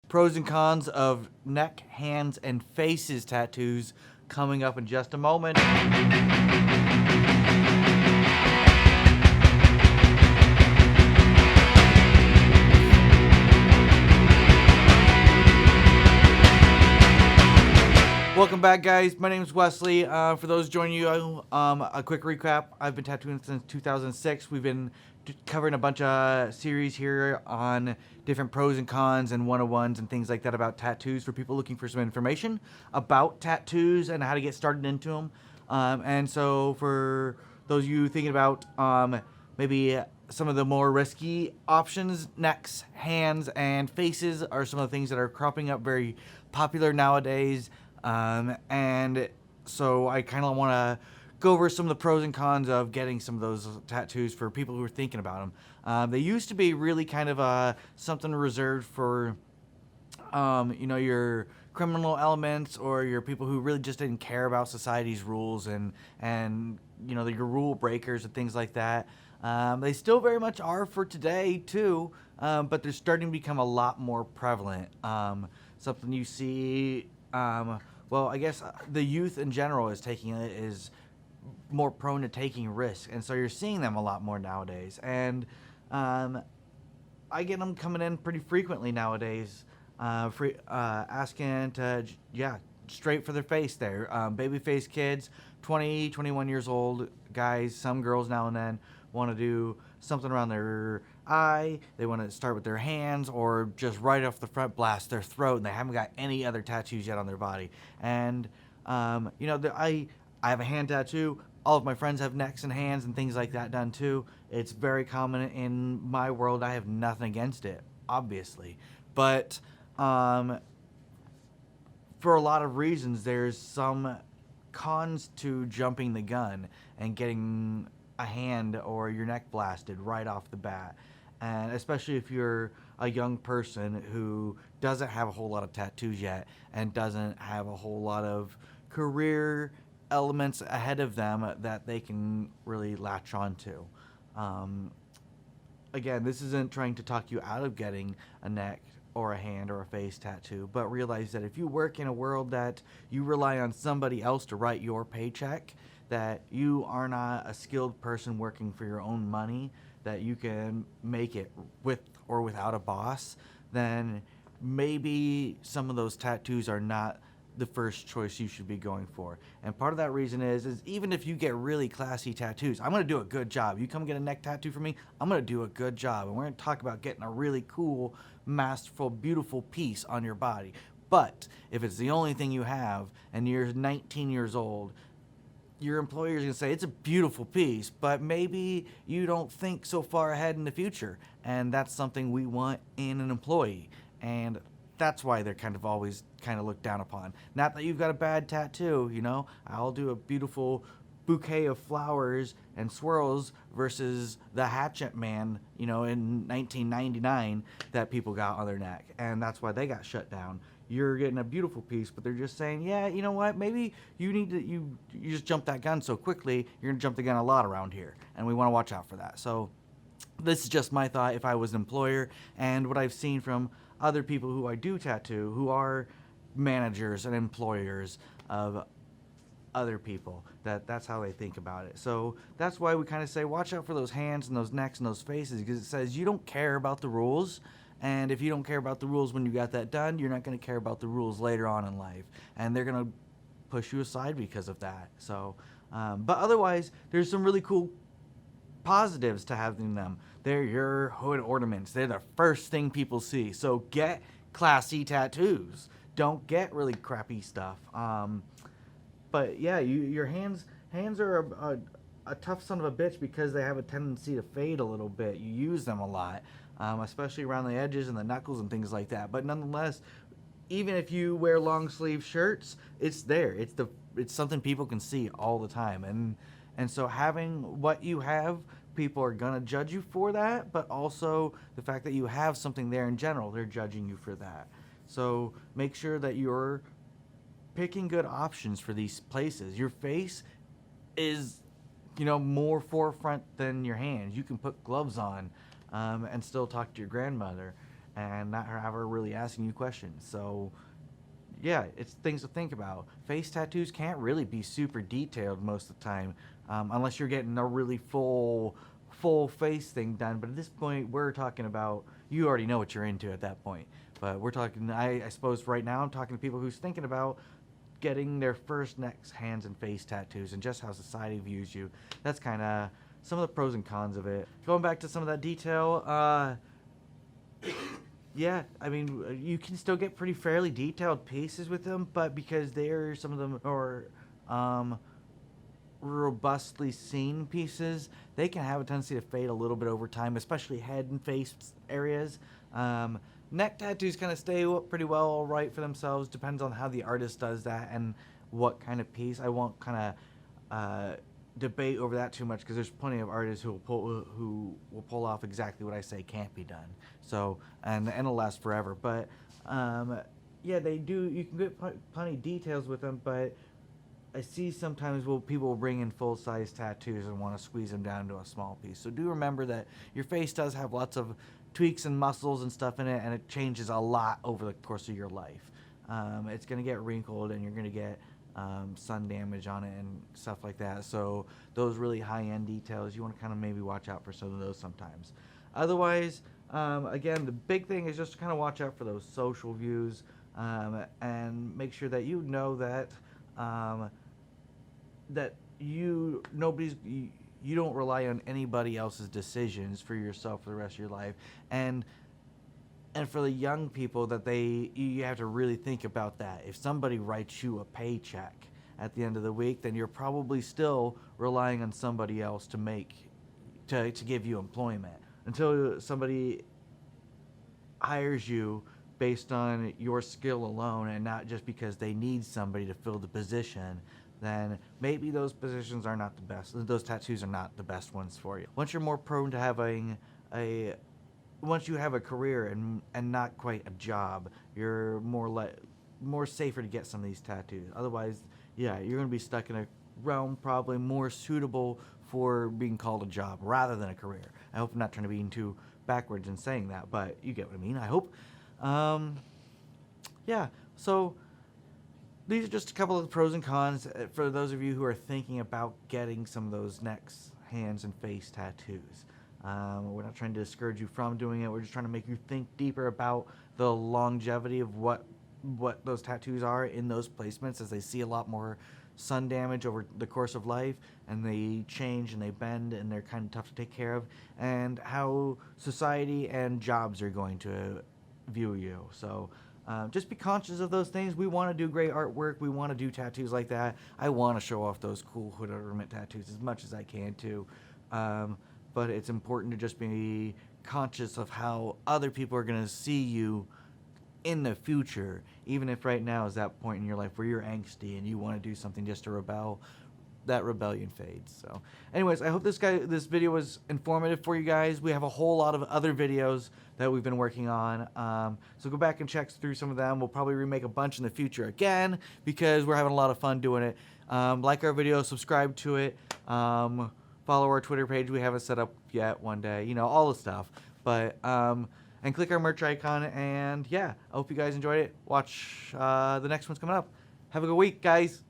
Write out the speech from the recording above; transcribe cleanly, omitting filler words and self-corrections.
pros and cons of neck, hands, and faces tattoos coming up in just a moment. Welcome back, guys. My name is Wesley. For those joining you, a quick recap. I've been tattooing since 2006. We've been covering a bunch of series here on different pros and cons and 101s and things like that about tattoos for people looking for some information about tattoos and how to get started into them. And so for those of you thinking about maybe some of the more risky options, necks, hands, and faces are some of the things that are cropping up very popular nowadays. And so I kind of want to go over some of the pros and cons of getting some of those tattoos for people who are thinking about them. They used to be really kind of something reserved for, your criminal elements or your people who really just didn't care about society's rules and your rule breakers and things like that. They still very much are for today too, but they're starting to become a lot more prevalent. Something you see. I guess the youth in general is more prone to taking risks, and so you're seeing them a lot more nowadays. And I get them coming in pretty frequently nowadays, asking to straight for their face there. Baby face kids, 20, 21 years old guys, some girls now and then want to do something around their eye. They want to start with their hands or just right off the front blast their throat, and they haven't got any other tattoos yet on their body. And I have a hand tattoo. All of my friends have necks and hands and things like that done too. It's very common in my world. I have nothing against it, obviously, but for a lot of reasons, there's some cons to jumping the gun and getting a hand or your neck blasted right off the bat. And especially if you're a young person who doesn't have a whole lot of tattoos yet and doesn't have a whole lot of career elements ahead of them that they can really latch on to. Again, this isn't trying to talk you out of getting a neck or a hand or a face tattoo, but realize that if you work in a world that you rely on somebody else to write your paycheck, that you are not a skilled person working for your own money, that you can make it with or without a boss, then maybe some of those tattoos are not the first choice you should be going for. And part of that reason is even if you get really classy tattoos, I'm going to do a good job. You come get a neck tattoo from me, I'm going to do a good job. And we're going to talk about getting a really cool, masterful, beautiful piece on your body. But if it's the only thing you have and you're 19 years old, your employer is going to say, it's a beautiful piece, but maybe you don't think so far ahead in the future. And that's something we want in an employee. And that's why they're kind of always kind of looked down upon. Not that you've got a bad tattoo, I'll do a beautiful bouquet of flowers and swirls versus the hatchet man, in 1999 that people got on their neck. And that's why they got shut down. You're getting a beautiful piece, but they're just saying, yeah, you know what, maybe you need to, you just jumped that gun so quickly, you're going to jump the gun a lot around here, and we want to watch out for that. So this is just my thought if I was an employer, and what I've seen from other people who I do tattoo, who are managers and employers of other people, that's how they think about it. So that's why we kind of say, watch out for those hands and those necks and those faces, because it says you don't care about the rules. And if you don't care about the rules when you got that done, you're not going to care about the rules later on in life. And they're going to push you aside because of that. So, but otherwise, there's some really cool positives to having them. They're your hood ornaments. They're the first thing people see. So get classy tattoos. Don't get really crappy stuff. But yeah, your hands are a tough son of a bitch because they have a tendency to fade a little bit. You use them a lot. Especially around the edges and the knuckles and things like that. But nonetheless, even if you wear long sleeve shirts, it's there. It's something people can see all the time. And so having what you have, people are gonna judge you for that. But also the fact that you have something there in general, they're judging you for that. So make sure that you're picking good options for these places. Your face is, more forefront than your hands. You can put gloves on. And still talk to your grandmother. and not have her really asking you questions. So yeah, it's things to think about. Face tattoos can't really be super detailed most of the time, unless you're getting a really full face thing done. But at this point, we're talking about, you already know what you're into at that point. But we're talking, I suppose right now I'm talking to people who's thinking about getting their first necks, hands, and face tattoos, and just how society views you. That's kind of some of the pros and cons of it. Going back to some of that detail, yeah, I mean, you can still get pretty fairly detailed pieces with them, but because they're some of them are robustly seen pieces, they can have a tendency to fade a little bit over time, especially head and face areas. Neck tattoos kind of stay pretty well all right for themselves. Depends on how the artist does that and what kind of piece. I won't kind of debate over that too much, because there's plenty of artists who will pull off exactly what I say can't be done. So and it'll last forever. But yeah, they do. You can get plenty of details with them, but I see sometimes people will bring in full-size tattoos and want to squeeze them down to a small piece. So do remember that your face does have lots of tweaks and muscles and stuff in it, and it changes a lot over the course of your life. It's going to get wrinkled, and you're going to get sun damage on it and stuff like that. So those really high-end details, you want to kind of maybe watch out for some of those sometimes. Otherwise, again, the big thing is just to kind of watch out for those social views, and make sure that you know that that you don't rely on anybody else's decisions for yourself for the rest of your life. And for the young people, that you have to really think about that. If somebody writes you a paycheck at the end of the week, then you're probably still relying on somebody else to give you employment. Until somebody hires you based on your skill alone, and not just because they need somebody to fill the position, then maybe those positions are not the best. Those tattoos are not the best ones for you. Once you're more prone to having once you have a career and not quite a job, you're more safer to get some of these tattoos. Otherwise, yeah, you're going to be stuck in a realm probably more suitable for being called a job rather than a career. I hope I'm not trying to be too backwards in saying that, but you get what I mean, I hope. Yeah, so these are just a couple of the pros and cons for those of you who are thinking about getting some of those necks, hands, and face tattoos. We're not trying to discourage you from doing it. We're just trying to make you think deeper about the longevity of what those tattoos are in those placements, as they see a lot more sun damage over the course of life, and they change and they bend and they're kind of tough to take care of, and how society and jobs are going to view you. So just be conscious of those things. We want to do great artwork. We want to do tattoos like that. I want to show off those cool hood ornament tattoos as much as I can too. But it's important to just be conscious of how other people are going to see you in the future, even if right now is that point in your life where you're angsty and you want to do something just to rebel. That rebellion fades. So anyways, I hope this video was informative for you guys. We have a whole lot of other videos that we've been working on, so go back and check through some of them. We'll probably remake a bunch in the future again, because we're having a lot of fun doing it. Like our video, subscribe to it, follow our Twitter page. We haven't set up yet. One day, you know, all the stuff. But and click our merch icon. And yeah, I hope you guys enjoyed it. Watch the next one's coming up. Have a good week, guys.